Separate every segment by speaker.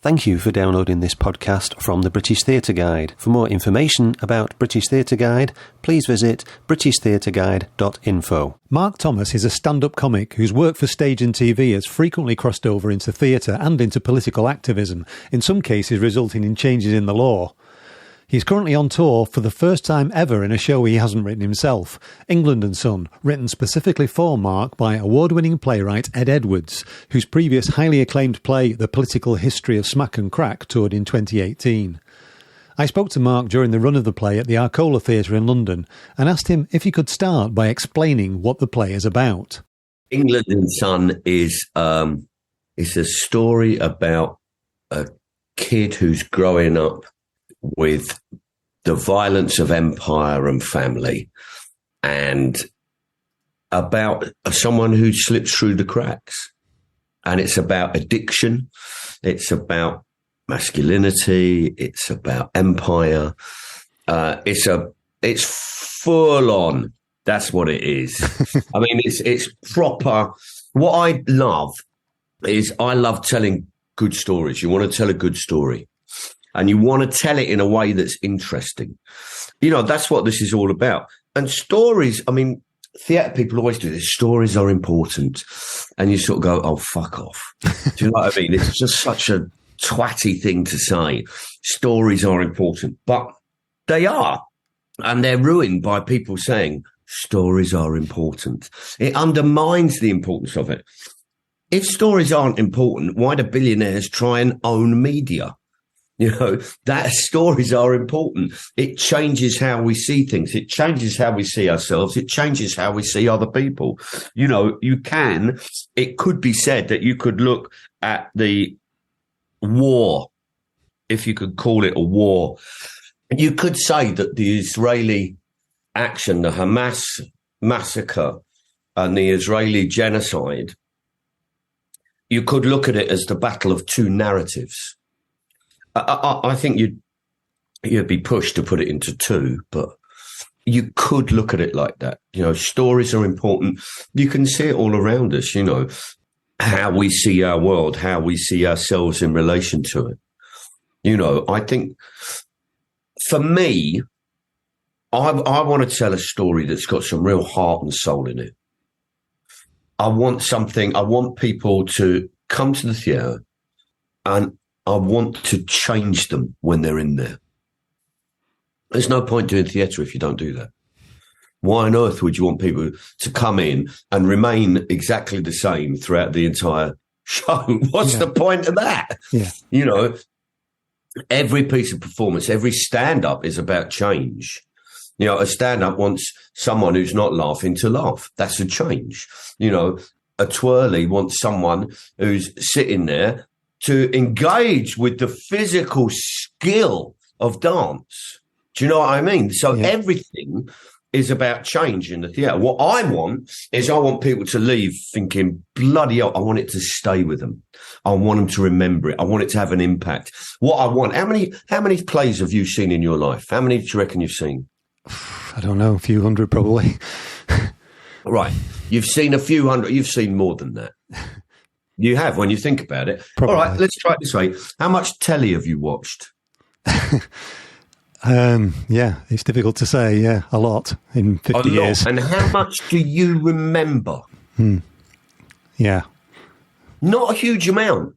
Speaker 1: Thank you for downloading this podcast from the British Theatre Guide. For more information about British Theatre Guide, please visit britishtheatreguide.info. Mark Thomas is a stand-up comic whose work for stage and TV has frequently crossed over into theatre and into political activism, in some cases resulting in changes in the law. He's currently on tour for the first time ever in a show he hasn't written himself, England and Son, written specifically for Mark by award-winning playwright Ed Edwards, whose previous highly acclaimed play, The Political History of Smack and Crack, toured in 2018. I spoke to Mark during the run of the play at the Arcola Theatre in London and asked him if he could start by explaining what the play is about.
Speaker 2: England and Son is a story about a kid who's growing up with the violence of empire and family, and about someone who slips through the cracks. And it's about addiction, it's about masculinity, it's about empire. It's full on. That's what it is. I mean, it's proper. What I love is I love telling good stories. You want to tell a good story. And you want to tell it in a way that's interesting. You know, that's what this is all about. And stories, I mean, theatre people always do this. Stories are important. And you sort of go, oh, fuck off. Do you know what I mean? It's just such a twatty thing to say. Stories are important. But they are. And they're ruined by people saying stories are important. It undermines the importance of it. If stories aren't important, why do billionaires try and own media? You know, that stories are important. It changes how we see things. It changes how we see ourselves. It changes how we see other people. You know, it could be said that you could look at the war, if you could call it a war. You could say that the Israeli action, the Hamas massacre and the Israeli genocide, you could look at it as the battle of two narratives. I think you'd be pushed to put it into two, but you could look at it like that. You know, stories are important. You can see it all around us, you know, how we see our world, how we see ourselves in relation to it. You know, I think for me, I want to tell a story that's got some real heart and soul in it. I want people to come to the theatre and I want to change them when they're in there. There's no point doing theatre if you don't do that. Why on earth would you want people to come in and remain exactly the same throughout the entire show? What's the point of that? Yeah. You know, every piece of performance, every stand-up is about change. You know, a stand-up wants someone who's not laughing to laugh. That's a change. You know, a twirly wants someone who's sitting there to engage with the physical skill of dance. Do you know what I mean? So everything is about change in the theatre. What I want people to leave thinking, bloody hell, I want it to stay with them. I want them to remember it. I want it to have an impact. How many plays have you seen in your life? How many do you reckon you've seen?
Speaker 1: I don't know, a few hundred probably.
Speaker 2: Right. You've seen a few hundred. You've seen more than that. You have, when you think about it. Probably. All right, let's try it this way. How much telly have you watched?
Speaker 1: Yeah, it's difficult to say. Yeah, a lot in 50 years.
Speaker 2: And how much do you remember?
Speaker 1: Yeah.
Speaker 2: Not a huge amount.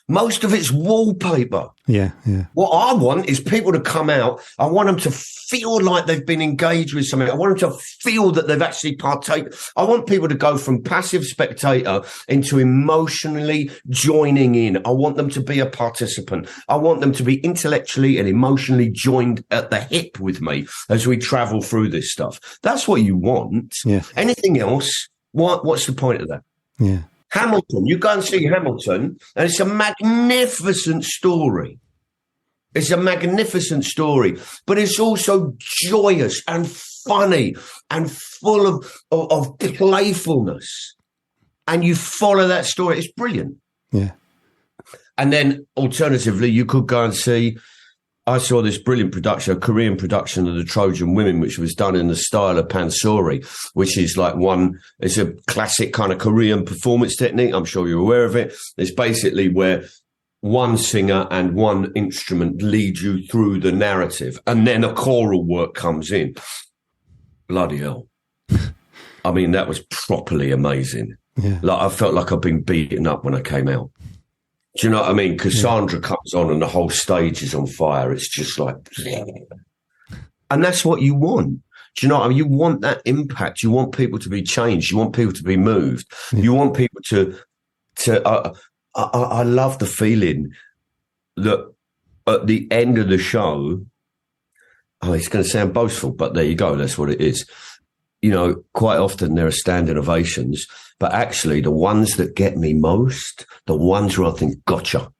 Speaker 2: Most of it's wallpaper.
Speaker 1: Yeah.
Speaker 2: What I want is people to come out. I want them to feel like they've been engaged with something. I want them to feel that they've actually partaken. I want people to go from passive spectator into emotionally joining in. I want them to be a participant. I want them to be intellectually and emotionally joined at the hip with me as we travel through this stuff. That's what you want.
Speaker 1: Yeah.
Speaker 2: Anything else? What's the point of that?
Speaker 1: Yeah.
Speaker 2: Hamilton, you go and see Hamilton, and it's a magnificent story. It's a magnificent story, but it's also joyous and funny and full of playfulness. And you follow that story. It's brilliant.
Speaker 1: Yeah.
Speaker 2: And then alternatively, you could go and see, I saw this brilliant production, a Korean production of the Trojan Women, which was done in the style of pansori, which is it's a classic kind of Korean performance technique. I'm sure you're aware of it. It's basically where one singer and one instrument lead you through the narrative, and then a choral work comes in. Bloody hell. I mean, that was properly amazing.
Speaker 1: Yeah.
Speaker 2: Like, I felt like I'd been beaten up when I came out. Do you know what I mean? Cassandra comes on and the whole stage is on fire. It's just like, and that's what you want. Do you know what I mean? You want that impact. You want people to be changed. You want people to be moved. You want people to I love the feeling that at the end of the show, it's going to sound boastful, but there you go. That's what it is. You know, quite often there are standing ovations, but actually the ones that get me most, the ones where I think, gotcha,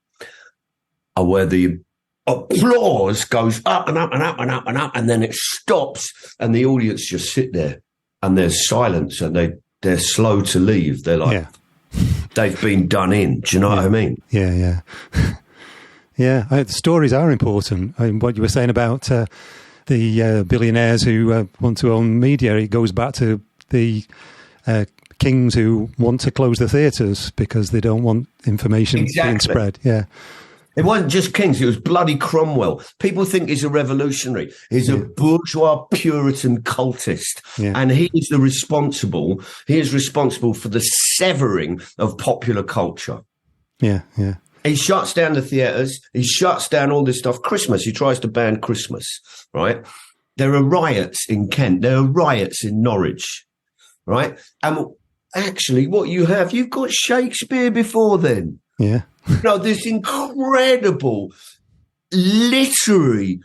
Speaker 2: are where the applause goes up and up and up and up and up, and then it stops and the audience just sit there and there's silence and they're slow to leave. They're like, they've been done in. Do you know what I mean?
Speaker 1: Yeah. The stories are important. I mean, what you were saying about the billionaires who want to own media, it goes back to the kings who want to close the theatres because they don't want information being spread. Yeah.
Speaker 2: It wasn't just kings, it was bloody Cromwell. People think he's a revolutionary. He's a bourgeois Puritan cultist. Yeah. And he is responsible for the severing of popular culture.
Speaker 1: Yeah.
Speaker 2: He shuts down the theatres. He shuts down all this stuff. Christmas, he tries to ban Christmas, right? There are riots in Kent. There are riots in Norwich, right? And actually what you've got Shakespeare before then.
Speaker 1: Yeah.
Speaker 2: This incredible literary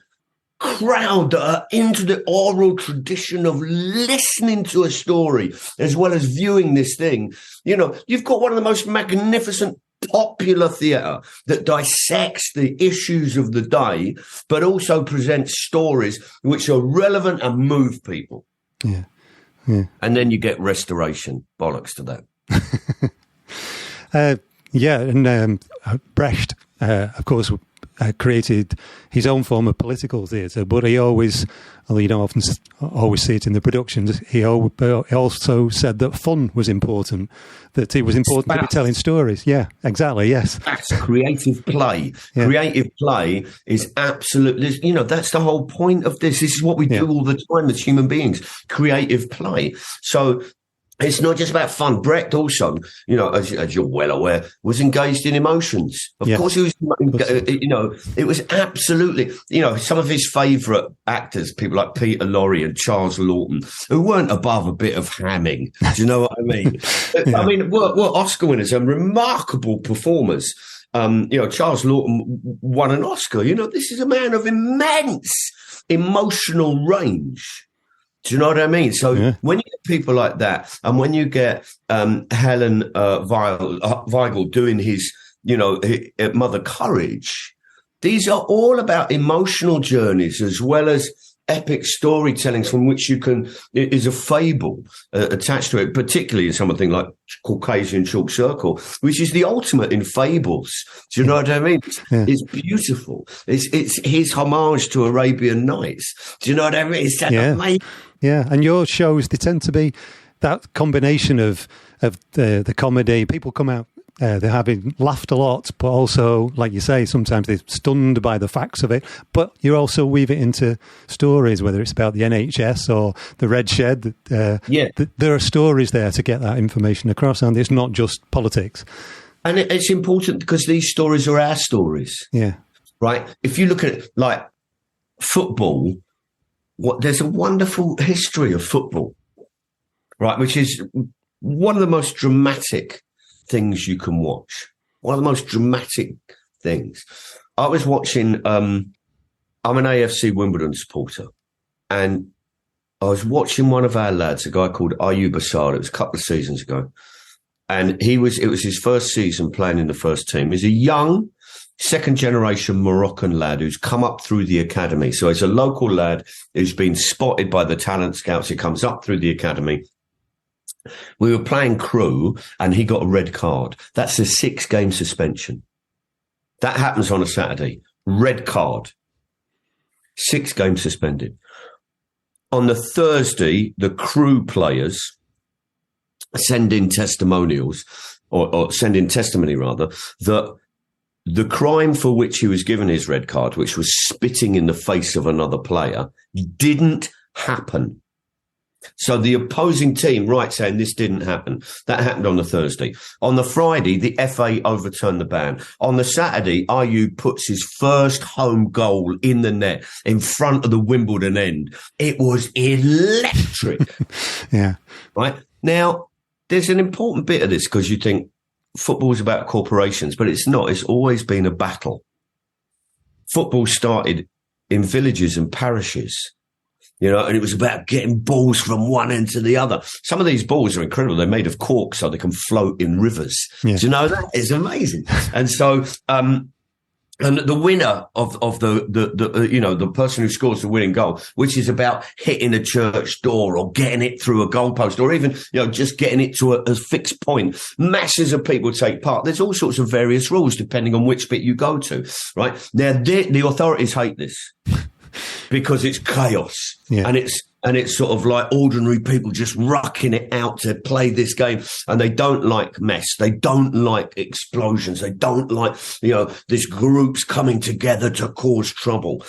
Speaker 2: crowd that are into the oral tradition of listening to a story as well as viewing this thing. You've got one of the most magnificent popular theatre that dissects the issues of the day, but also presents stories which are relevant and move people.
Speaker 1: Yeah.
Speaker 2: And then you get restoration. Bollocks to
Speaker 1: that. And Brecht, of course, created his own form of political theatre, but he always, although you don't often always see it in the productions, he also said that fun was important, that it was important to be telling stories. Yeah, exactly, yes.
Speaker 2: That's creative play. Yeah. Creative play is absolutely, that's the whole point of this. This is what we do all the time as human beings, creative play. So it's not just about fun. Brecht also, as you're well aware, was engaged in emotions. Of course he was, it was absolutely, some of his favourite actors, people like Peter Lorre and Charles Laughton, who weren't above a bit of hamming. Do you know what I mean? I mean, were Oscar winners and remarkable performers. Charles Laughton won an Oscar. This is a man of immense emotional range. Do you know what I mean? So when you get people like that, and when you get Helen Weigel doing his, Mother Courage, these are all about emotional journeys as well as epic storytellings from which is a fable attached to it, particularly in something like Caucasian Chalk Circle, which is the ultimate in fables. Do you know what I mean? It's beautiful. It's his homage to Arabian Nights. Do you know what I mean? It's amazing.
Speaker 1: Yeah, and your shows, they tend to be that combination of the comedy. People come out, they're having laughed a lot, but also, like you say, sometimes they're stunned by the facts of it. But you also weave it into stories, whether it's about the NHS or the Red Shed. There are stories there to get that information across, and it's not just politics.
Speaker 2: And it's important because these stories are our stories.
Speaker 1: Yeah.
Speaker 2: Right? If you look at it like football, there's a wonderful history of football, right, which is one of the most dramatic things you can watch. One of the most dramatic things. I was watching, I'm an AFC Wimbledon supporter, and I was watching one of our lads, a guy called Ayub Assad. It was a couple of seasons ago. And it was his first season playing in the first team. He's a young second-generation Moroccan lad who's come up through the academy. So he's a local lad who's been spotted by the talent scouts. He comes up through the academy. We were playing Crew, and he got a red card. That's a 6-game suspension. That happens on a Saturday. Red card. 6 games suspended. On the Thursday, the Crew players send in testimonials, or send in testimony, rather, that the crime for which he was given his red card, which was spitting in the face of another player, didn't happen. So the opposing team, saying this didn't happen. That happened on the Thursday. On the Friday, the FA overturned the ban. On the Saturday, Ayew puts his first home goal in the net in front of the Wimbledon end. It was electric.
Speaker 1: Yeah.
Speaker 2: Right? Now, there's an important bit of this because you think football is about corporations, but it's not. It's always been a battle. Football started in villages and parishes. And it was about getting balls from one end to the other. Some of these balls are incredible. They're made of cork so they can float in rivers. Yeah. Do you know that? It's amazing. And so, and the winner of the person who scores the winning goal, which is about hitting a church door or getting it through a goalpost or even, just getting it to a fixed point. Masses of people take part. There's all sorts of various rules depending on which bit you go to, right? Now, the authorities hate this. Because it's chaos, and it's sort of like ordinary people just rucking it out to play this game, and they don't like mess, they don't like explosions, they don't like this groups coming together to cause trouble,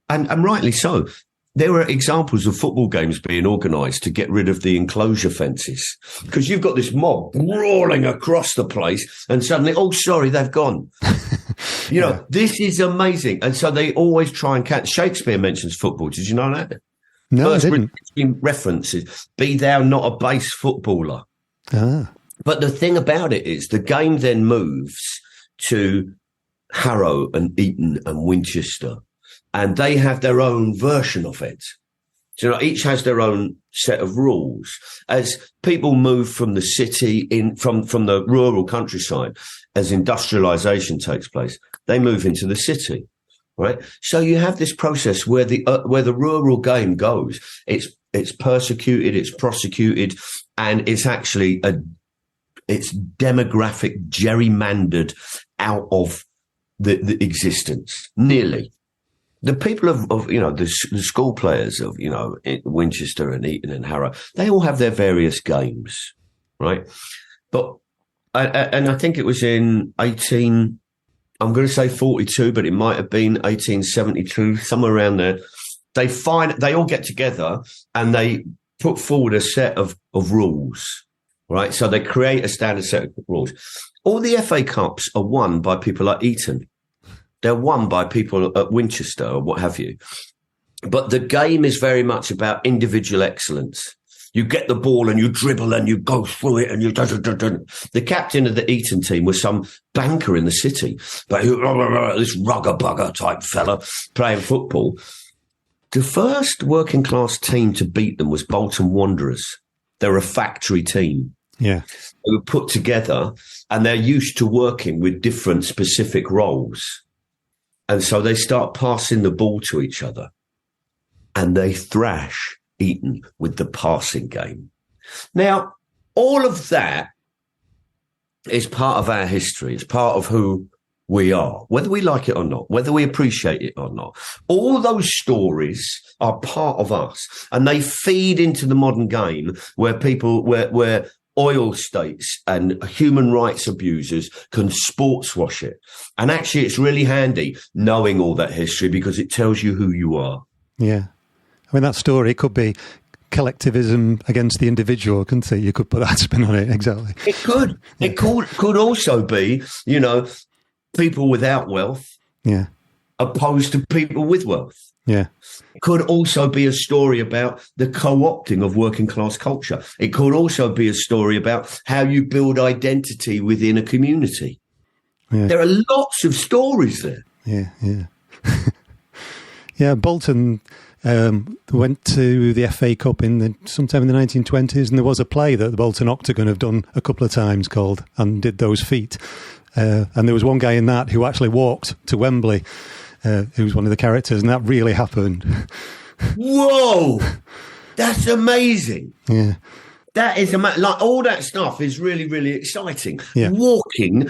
Speaker 2: and rightly so. There were examples of football games being organised to get rid of the enclosure fences because you've got this mob brawling across the place, and suddenly, oh, sorry, they've gone. This is amazing. And so they always try and catch. Shakespeare mentions football. Did you know that?
Speaker 1: No, I didn't.
Speaker 2: References, be thou not a base footballer. Ah. But the thing about it is the game then moves to Harrow and Eton and Winchester, and they have their own version of it. So each has their own set of rules. As people move from the city from the rural countryside, as industrialization takes place, they move into the city, right? So you have this process where the rural game goes. It's persecuted, it's prosecuted, and it's actually it's demographic gerrymandered out of the existence, nearly. The people of the school players of, Winchester and Eton and Harrow, they all have their various games, right? But, and I think it was in I'm going to say 42, but it might have been 1872, somewhere around there. They all get together and they put forward a set of rules, right? So they create a standard set of rules. All the FA Cups are won by people like Eton. They're won by people at Winchester or what have you. But the game is very much about individual excellence. You get the ball and you dribble and you go through it and you The captain of the Eton team was some banker in the city, but this rugger-bugger type fella playing football. The first working class team to beat them was Bolton Wanderers. They're a factory team.
Speaker 1: Yeah.
Speaker 2: They were put together and they're used to working with different specific roles. And so they start passing the ball to each other and they thrash Eton with the passing game. Now, all of that is part of our history. It's part of who we are, whether we like it or not, whether we appreciate it or not. All those stories are part of us and they feed into the modern game where oil states and human rights abusers can sports wash it. And actually, it's really handy knowing all that history because it tells you who you are.
Speaker 1: Yeah. I mean, that story could be collectivism against the individual, couldn't it? You could put that spin on it, exactly.
Speaker 2: It could. It could also be, people without wealth opposed to people with wealth.
Speaker 1: Yeah.
Speaker 2: It could also be a story about the co-opting of working class culture. It could also be a story about how you build identity within a community. Yeah. There are lots of stories there.
Speaker 1: Yeah, yeah. Yeah, Bolton went to the FA Cup sometime in the 1920s, and there was a play that the Bolton Octagon have done a couple of times called And Did Those Feet. And there was one guy in that who actually walked to Wembley, who was one of the characters, and that really happened.
Speaker 2: Whoa! That's amazing.
Speaker 1: Yeah.
Speaker 2: That is like all that stuff is really, really exciting.
Speaker 1: Yeah.
Speaker 2: Walking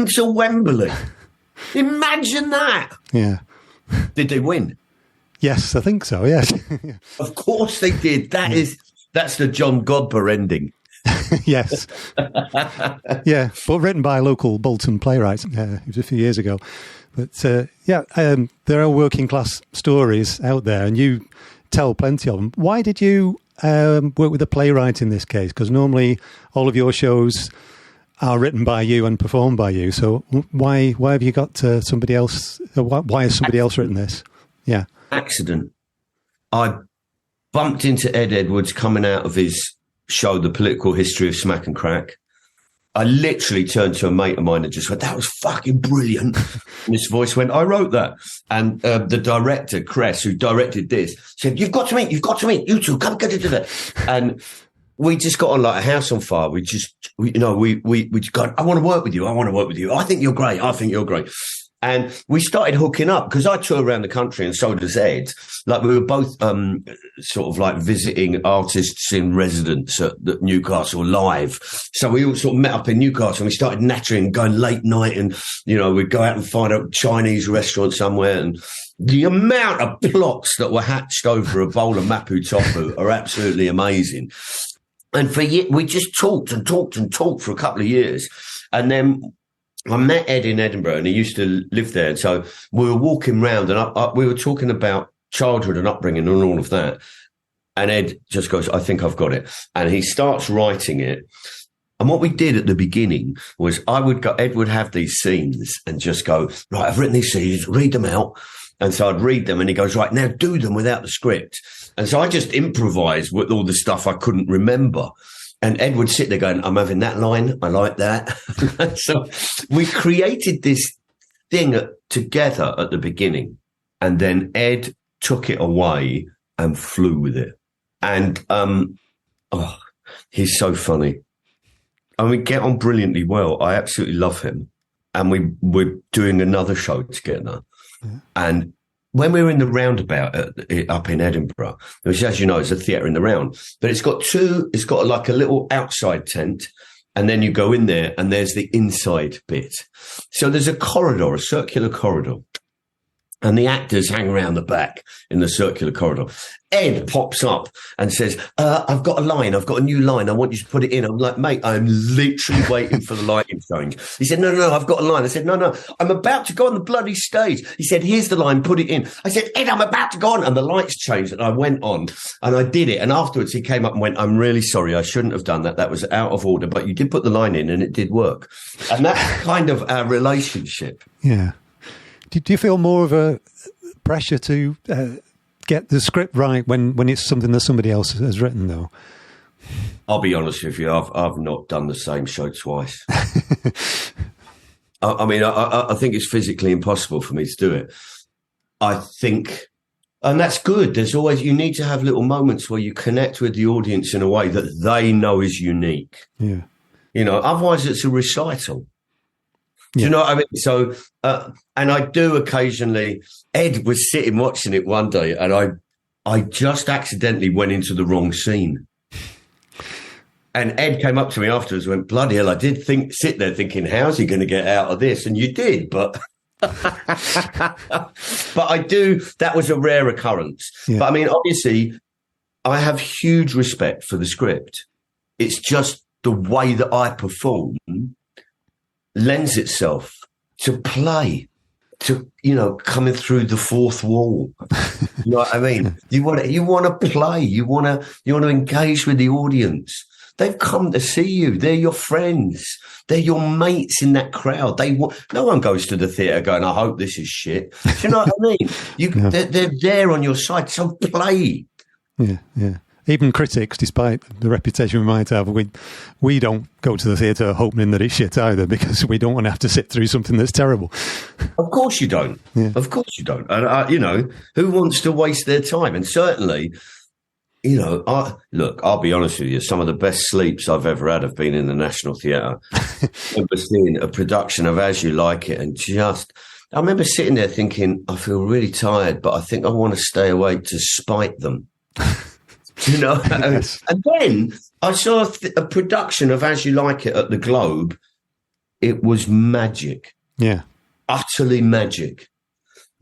Speaker 2: to Wembley. Imagine that.
Speaker 1: Yeah.
Speaker 2: Did they win?
Speaker 1: Yes, I think so. Yes.
Speaker 2: Of course they did. That's the John Godber ending.
Speaker 1: Yes. Yeah, but written by a local Bolton playwright. It was a few years ago. But there are working class stories out there, and you tell plenty of them. Why did you work with a playwright in this case? Because normally all of your shows are written by you and performed by you. So why have you got somebody else? Why has somebody else written this? Yeah.
Speaker 2: Accident. I bumped into Ed Edwards coming out of his show, The Political History of Smack and Crack. I literally turned to a mate of mine and just went, "That was fucking brilliant." And his voice went, "I wrote that." And the director, Cress, who directed this, said, "You've got to meet, you two, come get into that." And we just got on like a house on fire. We just got, "I want to work with you. I think you're great. And we started hooking up because I tour around the country and so does Ed. Like we were both sort of like visiting artists in residence at Newcastle Live. So we all sort of met up in Newcastle and we started nattering, going late night, and we'd go out and find a Chinese restaurant somewhere. And the amount of plots that were hatched over a bowl of mapu tofu are absolutely amazing. And we just talked for a couple of years, and then I met Ed in Edinburgh, and he used to live there. And so we were walking round, and we were talking about childhood and upbringing and all of that. And Ed just goes, "I think I've got it." And he starts writing it. And what we did at the beginning was Ed would have these scenes and just go, "Right, I've written these scenes, read them out." And so I'd read them, and he goes, "Right, now do them without the script." And so I just improvised with all the stuff I couldn't remember. And Ed would sit there going, "I'm having that line. I like that." So we created this thing together at the beginning. And then Ed took it away and flew with it. And he's so funny. And we get on brilliantly well. I absolutely love him. And we're doing another show together. Yeah. And when we were in the roundabout up in Edinburgh, which, as you know, is a theatre in the round, but it's got like a little outside tent, and then you go in there and there's the inside bit. So there's a corridor, a circular corridor, and the actors hang around the back in the circular corridor. Ed pops up and says, "I've got a line. I've got a new line. I want you to put it in." I'm like, "Mate, I'm literally waiting for the lighting change." He said, No, I've got a line." I said, No, I'm about to go on the bloody stage." He said, "Here's the line, put it in." I said, "Ed, I'm about to go on." And the lights changed, and I went on and I did it. And afterwards he came up and went, "I'm really sorry. I shouldn't have done that. That was out of order, but you did put the line in and it did work." And that's kind of our relationship.
Speaker 1: Yeah. Do you feel more of a pressure to get the script right when it's something that somebody else has written, though?
Speaker 2: I'll be honest with you, I've not done the same show twice. I think it's physically impossible for me to do it. I think, and that's good. You need to have little moments where you connect with the audience in a way that they know is unique.
Speaker 1: Yeah.
Speaker 2: Otherwise it's a recital. Do you know what I mean? So, and I do occasionally. Ed was sitting watching it one day, and I just accidentally went into the wrong scene. And Ed came up to me afterwards and went, "Bloody hell, I did sit there thinking, how's he going to get out of this?" And you did, but I do. That was a rare occurrence. Yeah. But I mean, obviously, I have huge respect for the script. It's just the way that I perform lends itself to play, to coming through the fourth wall. You know what I mean? You want to play. You want to engage with the audience. They've come to see you. They're your friends. They're your mates in that crowd. No one goes to the theatre going, "I hope this is shit." Do you know what I mean? They're there on your side. So play.
Speaker 1: Yeah, yeah. Even critics, despite the reputation we might have, we don't go to the theatre hoping that it's shit either, because we don't want to have to sit through something that's terrible.
Speaker 2: Of course you don't. Yeah. Of course you don't. And, who wants to waste their time? And certainly, I'll be honest with you, some of the best sleeps I've ever had have been in the National Theatre. I remember seeing a production of As You Like It, and I remember sitting there thinking, I feel really tired, but I think I want to stay awake to spite them. Yes. And then I saw a production of As You Like It at the Globe. It was magic.
Speaker 1: Yeah.
Speaker 2: Utterly magic.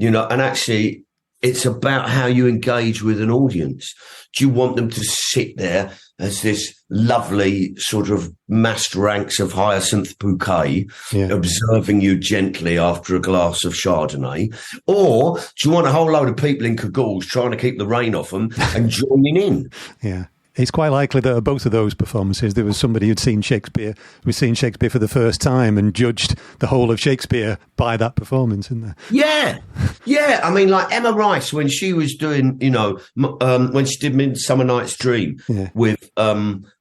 Speaker 2: And actually It's about how you engage with an audience. Do you want them to sit there as this lovely sort of massed ranks of hyacinth bouquet, observing you gently after a glass of Chardonnay? Or do you want a whole load of people in cagoules trying to keep the rain off them and joining in?
Speaker 1: Yeah. It's quite likely that at both of those performances, there was somebody who'd seen Shakespeare, for the first time and judged the whole of Shakespeare by that performance, isn't there?
Speaker 2: Yeah. Yeah. I mean, like Emma Rice, when she was doing, when she did Midsummer Night's Dream with,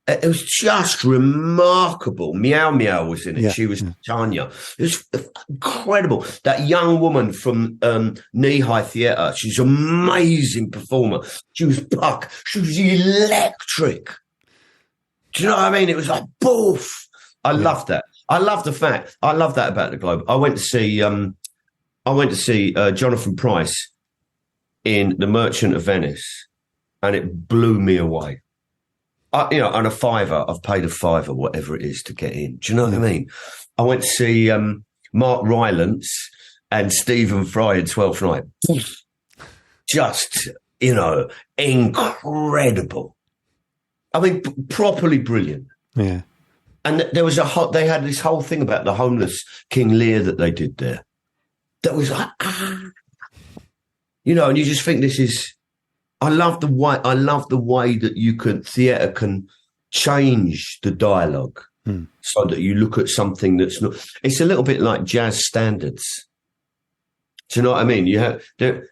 Speaker 2: it was just remarkable. Meow Meow was in it. She was Tanya. It was incredible. That young woman from Knee-High Theatre, she's an amazing performer. She was Puck. She was electric. Do you know what I mean? It was like, boof. I loved that. I love that about the Globe. I went to see Jonathan Pryce in The Merchant of Venice, and it blew me away. On a fiver, I've paid a fiver, whatever it is, to get in. Do you know what I mean? I went to see Mark Rylance and Stephen Fry in Twelfth Night. Just, incredible. I mean, properly brilliant.
Speaker 1: Yeah.
Speaker 2: And there was they had this whole thing about the homeless King Lear that they did there. That was like, and you just think this is. I love the way that theatre can change the dialogue so that you look at something that's not. It's a little bit like jazz standards. Do you know what I mean? There's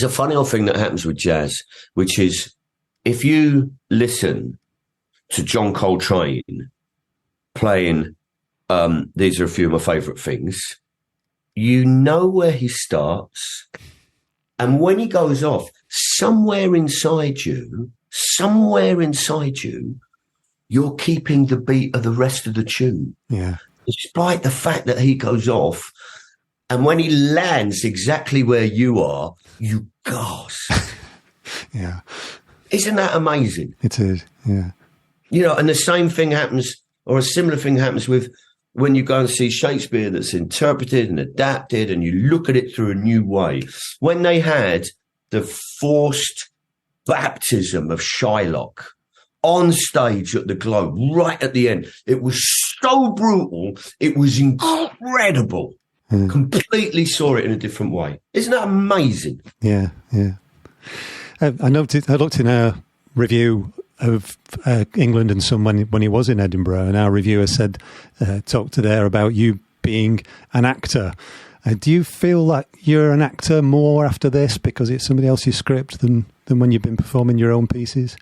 Speaker 2: a funny old thing that happens with jazz, which is if you listen to John Coltrane playing, these are a few of my favourite things, you know where he starts. And when he goes off, somewhere inside you, you're keeping the beat of the rest of the tune.
Speaker 1: Yeah.
Speaker 2: Despite the fact that he goes off, and when he lands exactly where you are, you gasp.
Speaker 1: Yeah.
Speaker 2: Isn't that amazing?
Speaker 1: It is, yeah.
Speaker 2: And the same thing happens, or a similar thing happens with when you go and see Shakespeare that's interpreted and adapted and you look at it through a new way. When they had the forced baptism of Shylock on stage at the Globe, right at the end, it was so brutal. It was incredible. Completely saw it in a different way. Isn't that amazing?
Speaker 1: Yeah, yeah. I looked in a review of England and Son when he was in Edinburgh, and our reviewer said, talked to there about you being an actor. Do you feel like you're an actor more after this because it's somebody else's script than when you've been performing your own pieces?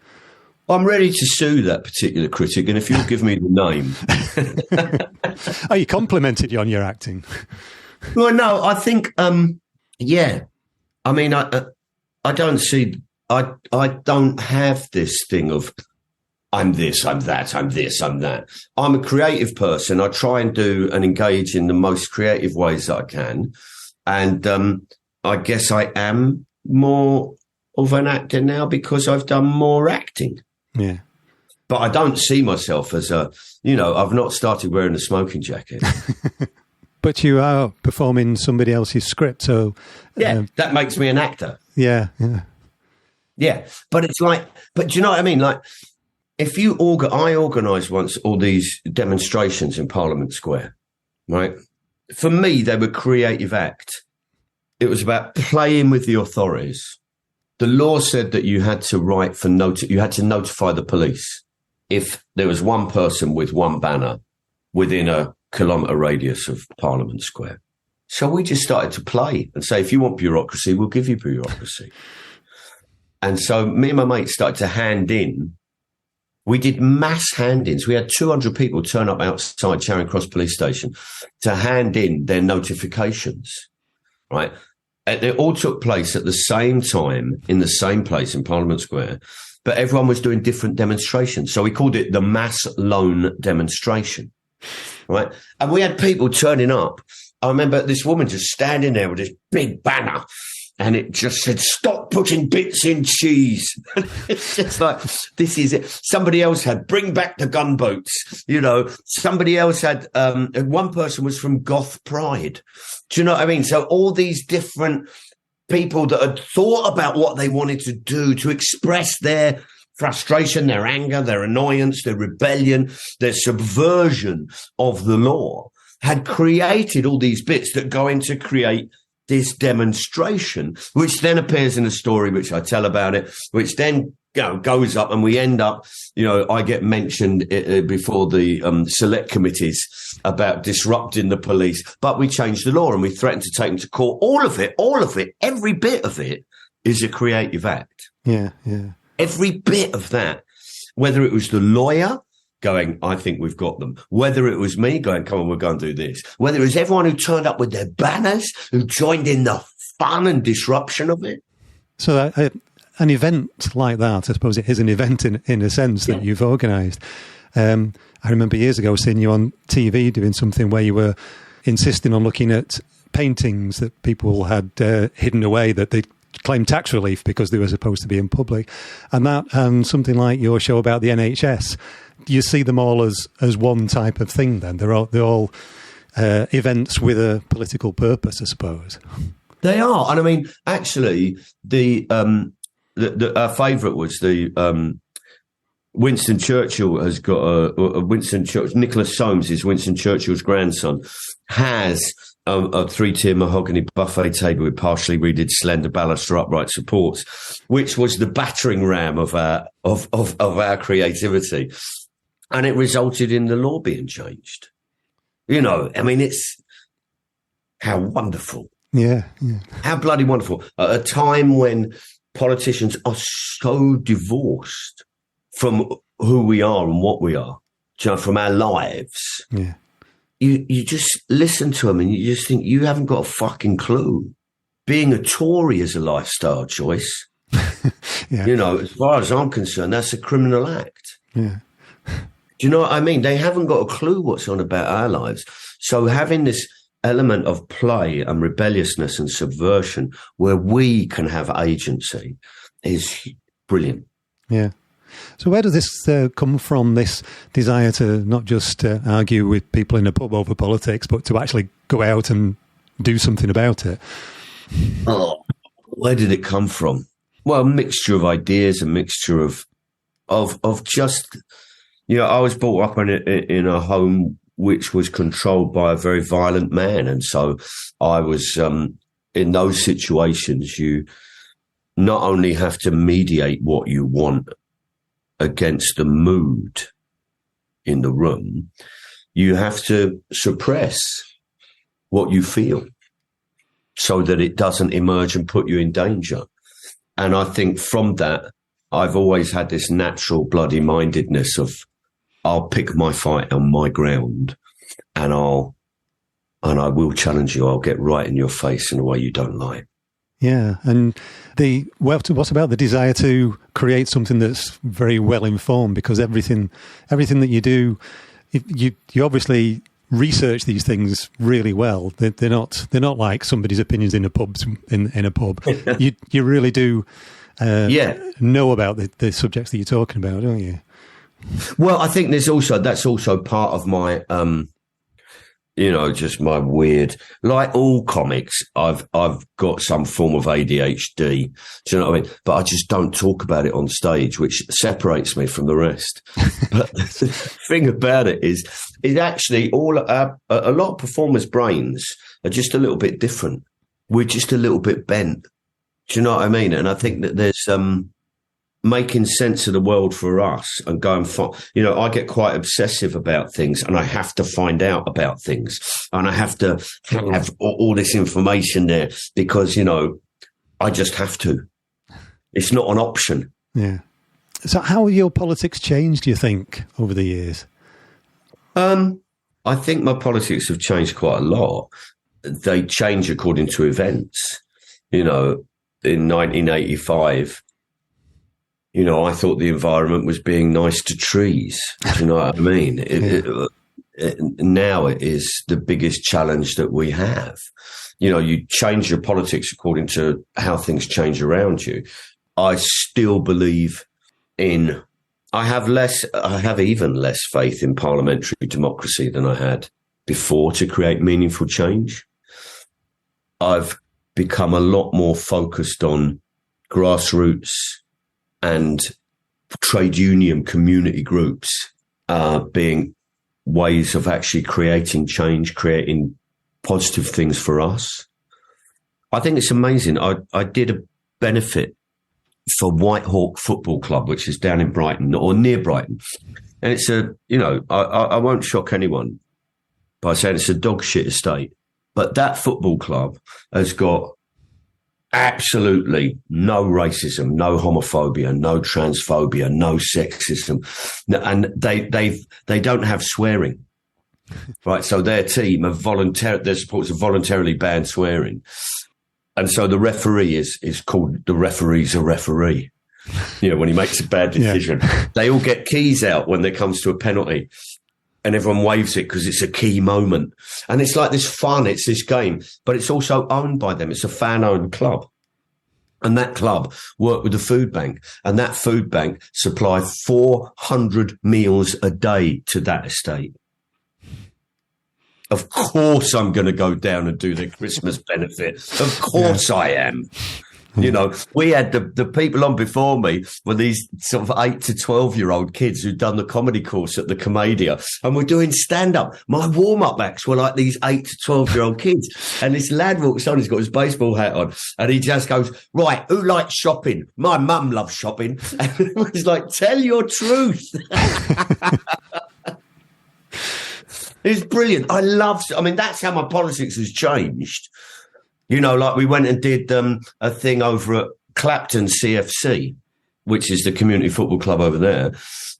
Speaker 2: I'm ready to sue that particular critic, and if you'll give me the name.
Speaker 1: Oh, he complimented you on your acting.
Speaker 2: Well, no, I think, yeah. I mean, I don't see... I don't have this thing of I'm this, I'm that, I'm this, I'm that. I'm a creative person. I try and do and engage in the most creative ways that I can. And I guess I am more of an actor now because I've done more acting.
Speaker 1: Yeah.
Speaker 2: But I don't see myself as I've not started wearing a smoking jacket.
Speaker 1: But you are performing somebody else's script, so...
Speaker 2: Yeah, that makes me an actor.
Speaker 1: Yeah, yeah.
Speaker 2: Yeah, but it's like, but do you know what I mean? Like, if you I organised once all these demonstrations in Parliament Square, right? For me, they were creative act. It was about playing with the authorities. The law said that you had to you had to notify the police if there was one person with one banner within a kilometre radius of Parliament Square. So we just started to play and say, if you want bureaucracy, we'll give you bureaucracy. And so me and my mates started to hand in. We did mass hand-ins. We had 200 people turn up outside Charing Cross Police Station to hand in their notifications, right? And they all took place at the same time in the same place in Parliament Square, but everyone was doing different demonstrations. So we called it the mass loan demonstration, right? And we had people turning up. I remember this woman just standing there with this big banner, and it just said, "Stop putting bits in cheese." It's just like, this is it. Somebody else had, "Bring back the gunboats." Somebody else had, one person was from Goth Pride. Do you know what I mean? So all these different people that had thought about what they wanted to do to express their frustration, their anger, their annoyance, their rebellion, their subversion of the law, had created all these bits that go in to create this demonstration, which then appears in a story which I tell about it, which then goes up, and we end up, I get mentioned before the select committees about disrupting the police, but we change the law and we threaten to take them to court. All of it, every bit of it is a creative act.
Speaker 1: Yeah.
Speaker 2: Every bit of that, whether it was the lawyer going, I think we've got them, whether it was me going, come on, we're going to do this, whether it was everyone who turned up with their banners, who joined in the fun and disruption of it.
Speaker 1: So an event like that, I suppose it is an event in a sense that you've organised. I remember years ago seeing you on TV doing something where you were insisting on looking at paintings that people had hidden away that they claimed tax relief because they were supposed to be in public. And something like your show about the NHS, you see them all as one type of thing then? They're all events with a political purpose, I suppose.
Speaker 2: They are. And I mean, actually, our favourite was the Winston Churchill has got Nicholas Soames is Winston Churchill's grandson, has a 3-tier mahogany buffet table with partially reeded slender baluster upright supports, which was the battering ram of our creativity. And it resulted in the law being changed. I mean, it's how wonderful.
Speaker 1: Yeah.
Speaker 2: How bloody wonderful. At a time when politicians are so divorced from who we are and what we are, from our lives.
Speaker 1: Yeah.
Speaker 2: You just listen to them and you just think, you haven't got a fucking clue. Being a Tory is a lifestyle choice.
Speaker 1: Yeah.
Speaker 2: As far as I'm concerned, that's a criminal act.
Speaker 1: Yeah.
Speaker 2: Do you know what I mean? They haven't got a clue what's on about our lives. So having this element of play and rebelliousness and subversion where we can have agency is brilliant.
Speaker 1: Yeah. So where does this come from, this desire to not just argue with people in a pub over politics, but to actually go out and do something about it?
Speaker 2: Oh, where did it come from? Well, a mixture of ideas, a mixture of just, I was brought up in a home which was controlled by a very violent man. And so I was, in those situations, you not only have to mediate what you want against the mood in the room, you have to suppress what you feel so that it doesn't emerge and put you in danger. And I think from that, I've always had this natural bloody mindedness of, I'll pick my fight on my ground and I will challenge you. I'll get right in your face in a way you don't like.
Speaker 1: Yeah. And what about the desire to create something that's very well informed? Because everything that you do, you obviously research these things really well. They're not like somebody's opinions in a pub. You really do know about the subjects that you're talking about, don't you?
Speaker 2: Well, I think that's also part of my, just my weird, like all comics, I've got some form of ADHD. Do you know what I mean? But I just don't talk about it on stage, which separates me from the rest. But the thing about it is actually a lot of performers' brains are just a little bit different. We're just a little bit bent. Do you know what I mean? And I think that there's, making sense of the world for us and going, I get quite obsessive about things and I have to find out about things and I have to have all this information there because, I just have to. It's not an option.
Speaker 1: Yeah. So how have your politics changed, do you think, over the years?
Speaker 2: I think my politics have changed quite a lot. They change according to events. In 1985, I thought the environment was being nice to trees. Do you know what I mean? Now it is the biggest challenge that we have. You change your politics according to how things change around you. I still believe I have even less faith in parliamentary democracy than I had before to create meaningful change. I've become a lot more focused on grassroots and trade union community groups being ways of actually creating change, creating positive things for us. I think it's amazing. I did a benefit for Whitehawk Football Club, which is down in Brighton or near Brighton. And it's I won't shock anyone by saying it's a dog shit estate. But that football club has got absolutely no racism, no homophobia, no transphobia, no sexism. And they don't have swearing. Right. So their team their supporters have voluntarily banned swearing. And so the referee is called the referee's a referee. When he makes a bad decision, They all get keys out when there comes to a penalty. And everyone waves it because it's a key moment. And it's like this fun, it's this game, but it's also owned by them. It's a fan-owned club. And that club worked with the food bank. And that food bank supplied 400 meals a day to that estate. Of course I'm going to go down and do the Christmas benefit. Of course I am. We had the people on before me were these sort of 8 to 12-year-old kids who'd done the comedy course at the Commedia and were doing stand-up. My warm-up acts were like these 8 to 12-year-old kids. And this lad walks on, he's got his baseball hat on, and he just goes, right, who likes shopping? My mum loves shopping. And it was like, tell your truth. It's brilliant. That's how my politics has changed. Like we went and did a thing over at Clapton CFC, which is the community football club over there,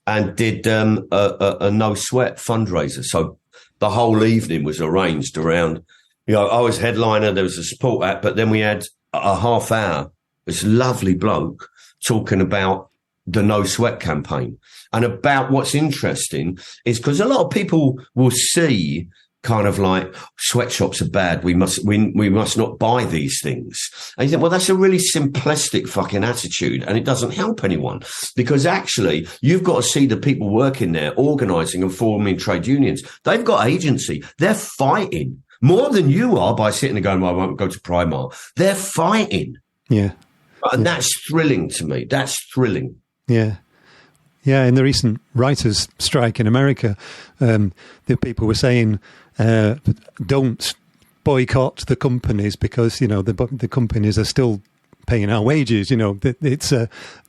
Speaker 2: and did a no sweat fundraiser. So the whole evening was arranged around, I was headliner, there was a support act, but then we had a half hour, this lovely bloke talking about the no sweat campaign. And about what's interesting is because a lot of people will see kind of like sweatshops are bad. We must not buy these things. And you think, well, that's a really simplistic fucking attitude, and it doesn't help anyone because actually you've got to see the people working there, organising and forming trade unions. They've got agency. They're fighting more than you are by sitting and going, well, I won't go to Primark. They're fighting.
Speaker 1: Yeah.
Speaker 2: And that's thrilling to me. That's thrilling.
Speaker 1: Yeah. Yeah, in the recent writers' strike in America, the people were saying, don't boycott the companies because, the companies are still paying our wages. There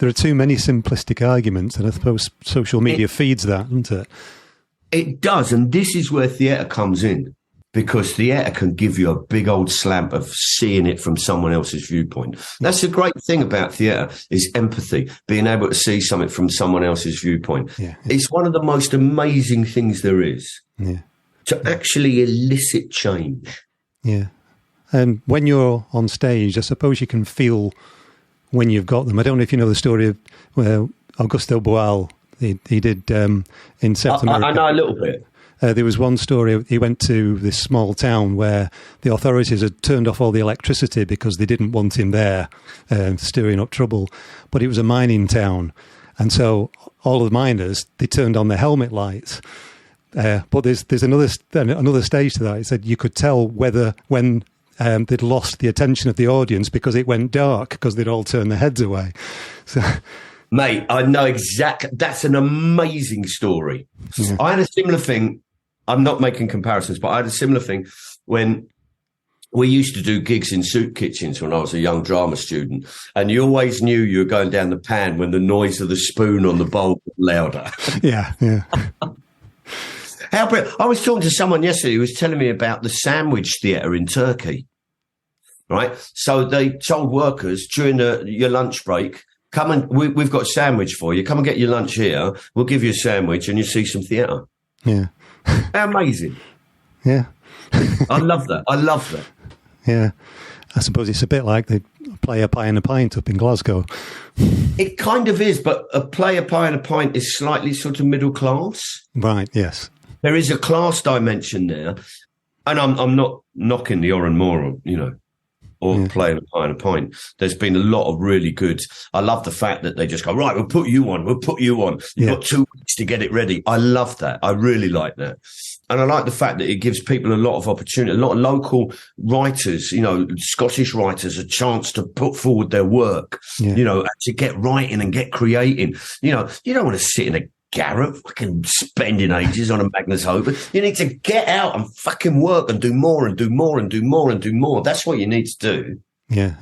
Speaker 1: are too many simplistic arguments, and I suppose social media feeds that, doesn't it?
Speaker 2: It does, and this is where theatre comes in. Because theatre can give you a big old slamp of seeing it from someone else's viewpoint. That's the great thing about theatre is empathy, being able to see something from someone else's viewpoint.
Speaker 1: Yeah.
Speaker 2: It's one of the most amazing things there is to actually elicit change.
Speaker 1: Yeah. And when you're on stage, I suppose you can feel when you've got them. I don't know if you know the story of Augusto Boal, he did in South America.
Speaker 2: I know a little bit.
Speaker 1: There was one story, he went to this small town where the authorities had turned off all the electricity because they didn't want him there, stirring up trouble. But it was a mining town. And so all of the miners, they turned on their helmet lights. But there's another stage to that. He said you could tell when they'd lost the attention of the audience because it went dark because they'd all turned their heads away. So...
Speaker 2: Mate, I know exactly. That's an amazing story. Yeah. I had a similar thing. I'm not making comparisons, but I had a similar thing when we used to do gigs in soup kitchens when I was a young drama student. And you always knew you were going down the pan when the noise of the spoon on the bowl was louder.
Speaker 1: Yeah, yeah.
Speaker 2: I was talking to someone yesterday who was telling me about the sandwich theatre in Turkey. Right? So they told workers during your lunch break, come and we've got a sandwich for you. Come and get your lunch here. We'll give you a sandwich and you see some theatre.
Speaker 1: Yeah.
Speaker 2: Amazing.
Speaker 1: Yeah.
Speaker 2: I love that.
Speaker 1: Yeah. I suppose it's a bit like they play a pie and a pint up in Glasgow.
Speaker 2: It kind of is, but a play a pie and a pint is slightly sort of middle class.
Speaker 1: Right, yes.
Speaker 2: There is a class dimension there. And I'm not knocking the Oran Moor, or playing a pie and a pint. There's been a lot of really good. I love the fact that they just go, right, we'll put you on. You've got 2 weeks to get it ready. I love that. I really like that. And I like the fact that it gives people a lot of opportunity, a lot of local writers, Scottish writers, a chance to put forward their work, to get writing and get creating. You don't want to sit in a garret fucking spending ages on a Magnus Opus. You need to get out and fucking work and do more and do more and do more and do more. That's what you need to do.
Speaker 1: Yeah.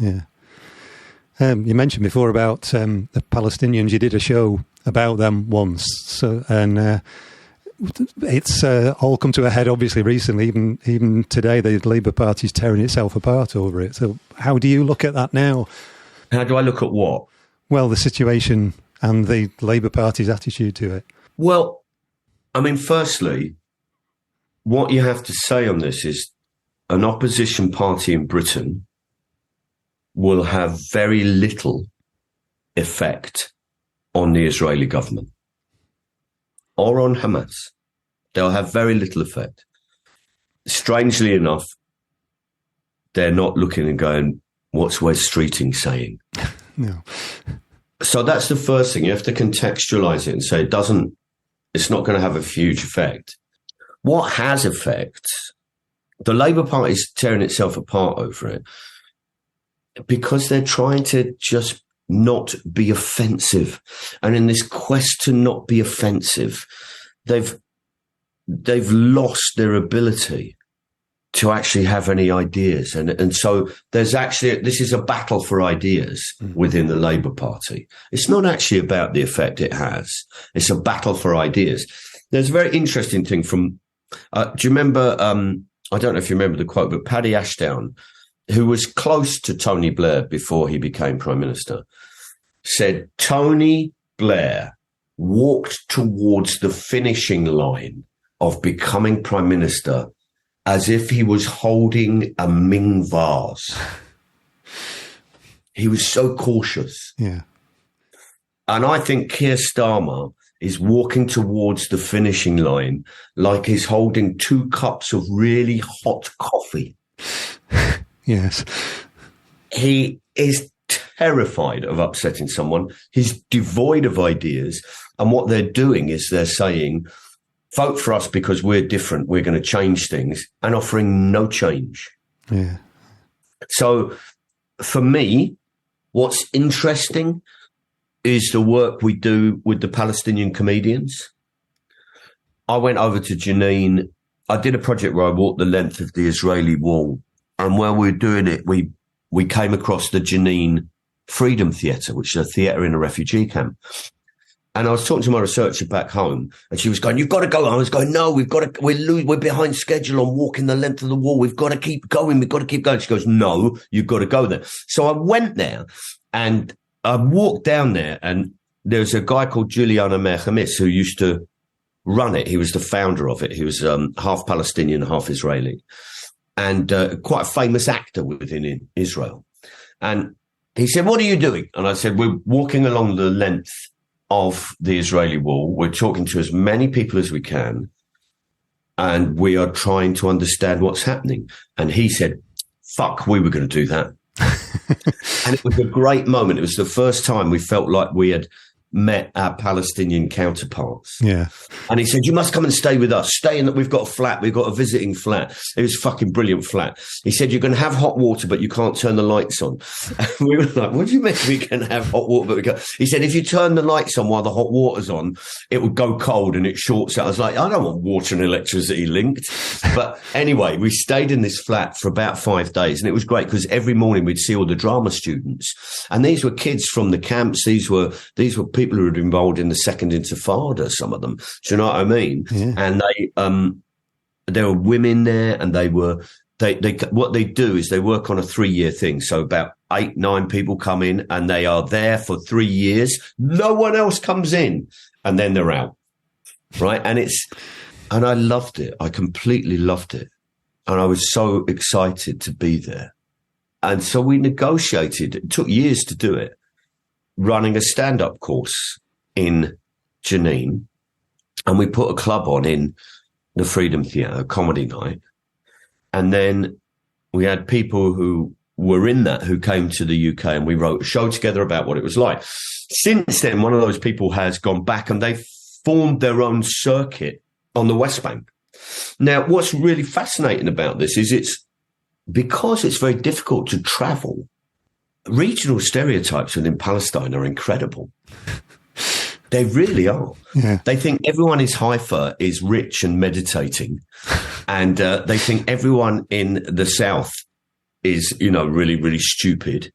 Speaker 1: You mentioned before about the Palestinians. You did a show about them once, and it's all come to a head obviously recently. Even today, the Labour Party's tearing itself apart over it. So how do you look at that now?
Speaker 2: How do I look at what?
Speaker 1: Well, the situation and the Labour Party's attitude to it.
Speaker 2: Well, I mean, firstly, what you have to say on this is an opposition party in Britain will have very little effect on the Israeli government or on Hamas. They'll have very little effect. Strangely enough, they're not looking and going, what's Wes Streeting saying?
Speaker 1: No.
Speaker 2: So that's the first thing. You have to contextualize it and say it's not going to have a huge effect. What has effect? The Labour Party is tearing itself apart over it because they're trying to just not be offensive. And in this quest to not be offensive, they've lost their ability to actually have any ideas. And so this is a battle for ideas within the Labour Party. It's not actually about the effect it has. It's a battle for ideas. There's a very interesting thing from, do you remember, I don't know if you remember the quote, but Paddy Ashdown, who was close to Tony Blair before he became Prime Minister, said Tony Blair walked towards the finishing line of becoming Prime Minister as if he was holding a Ming vase. He was so cautious.
Speaker 1: Yeah.
Speaker 2: And I think Keir Starmer is walking towards the finishing line like he's holding 2 cups of really hot coffee.
Speaker 1: Yes.
Speaker 2: He is terrified of upsetting someone. He's devoid of ideas. And what they're doing is they're saying, vote for us because we're different. We're going to change things, and offering no change.
Speaker 1: Yeah.
Speaker 2: So for me, what's interesting is the work we do with the Palestinian comedians. I went over to Jenin. I did a project where I walked the length of the Israeli wall. And while we were doing it, we came across the Jenin Freedom Theatre, which is a theatre in a refugee camp. And I was talking to my researcher back home, and she was going, "You've got to go." I was going, "No, we're behind schedule on walking the length of the wall. We've got to keep going. We've got to keep going." She goes, "No, you've got to go there." So I went there, and I walked down there, and there's a guy called Juliana Meir-Hamis who used to run it. He was the founder of it. He was half Palestinian, half Israeli, and quite a famous actor within Israel. And he said, "What are you doing?" And I said, "We're walking along the length of the Israeli wall. We're talking to as many people as we can, and we are trying to understand what's happening." And he said, "Fuck, we were going to do that." And it was a great moment. It was the first time we felt like we had met our Palestinian counterparts.
Speaker 1: Yeah. And
Speaker 2: he said, "You must come and stay with us. Stay in that. We've got a flat. We've got a visiting flat." It was a fucking brilliant flat. He said, "You're going to have hot water, but you can't turn the lights on." And we were like, "What do you mean we can have hot water, but we can't?" He said, "If you turn the lights on while the hot water's on, it would go cold and it shorts out." I was like, "I don't want water and electricity linked." But anyway, we stayed in this flat for about 5 days, and it was great because every morning we'd see all the drama students. And these were kids from the camps. These were people who were involved in the Second Intifada, some of them. Do you know what I mean?
Speaker 1: Yeah.
Speaker 2: And there were women there, and they what they do is they work on a 3-year thing. So about 8-9 people come in, and they are there for 3 years. No one else comes in, and then they're out. Right. And I loved it. I completely loved it. And I was so excited to be there. And so we negotiated. It took years to do it, running a stand-up course in Jenin, and we put a club on in the Freedom Theatre, a comedy night. And then we had people who were in that who came to the UK, and we wrote a show together about what it was like. Since then, one of those people has gone back and they've formed their own circuit on the West Bank. Now, what's really fascinating about this is because it's very difficult to travel, regional stereotypes within Palestine are incredible. They really are.
Speaker 1: Yeah.
Speaker 2: They think everyone in Haifa is rich and meditating, and they think everyone in the south is, really, really stupid.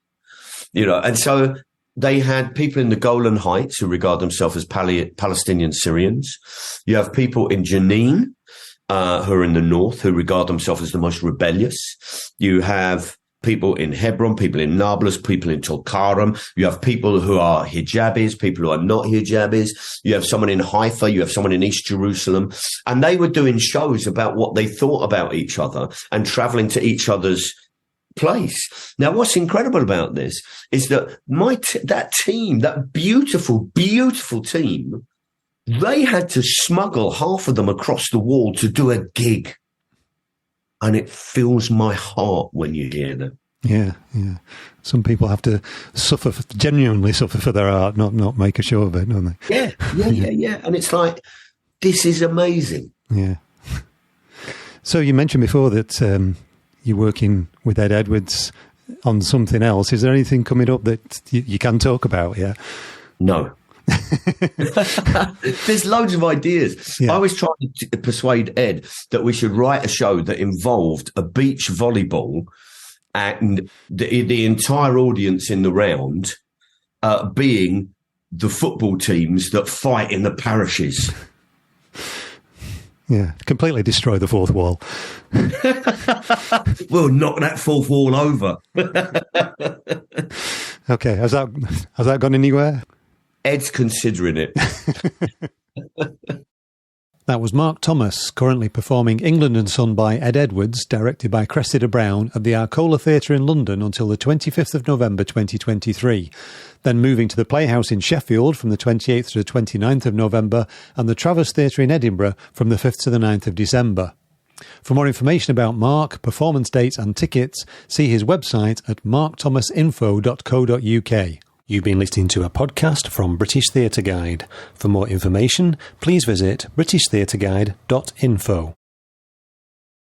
Speaker 2: And so they had people in the Golan Heights who regard themselves as Palestinian Syrians. You have people in Jenin who are in the north who regard themselves as the most rebellious. You have people in Hebron, people in Nablus, people in Tulkarem. You have people who are hijabis, people who are not hijabis. You have someone in Haifa, you have someone in East Jerusalem. And they were doing shows about what they thought about each other and traveling to each other's place. Now, what's incredible about this is that that team, that beautiful, beautiful team, they had to smuggle half of them across the wall to do a gig. And it fills my heart when you hear them.
Speaker 1: Yeah, yeah. Some people have to genuinely suffer for their art, not make a show of it, don't they?
Speaker 2: Yeah. And it's like, this is amazing.
Speaker 1: Yeah. So you mentioned before that you're working with Ed Edwards on something else. Is there anything coming up that you can talk about? Yeah.
Speaker 2: No. There's loads of ideas. Yeah. I was trying to persuade Ed that we should write a show that involved a beach volleyball and the entire audience in the round being the football teams that fight in the parishes.
Speaker 1: Yeah, completely destroy the fourth wall.
Speaker 2: We'll knock that fourth wall over.
Speaker 1: Okay, has that gone anywhere?
Speaker 2: Ed's considering it.
Speaker 1: That was Mark Thomas, currently performing England and Son by Ed Edwards, directed by Cressida Brown, at the Arcola Theatre in London until the 25th of November 2023. Then moving to the Playhouse in Sheffield from the 28th to the 29th of November, and the Travers Theatre in Edinburgh from the 5th to the 9th of December. For more information about Mark, performance dates and tickets, see his website at markthomasinfo.co.uk. You've been listening to a podcast from British Theatre Guide. For more information, please visit britishtheatreguide.info.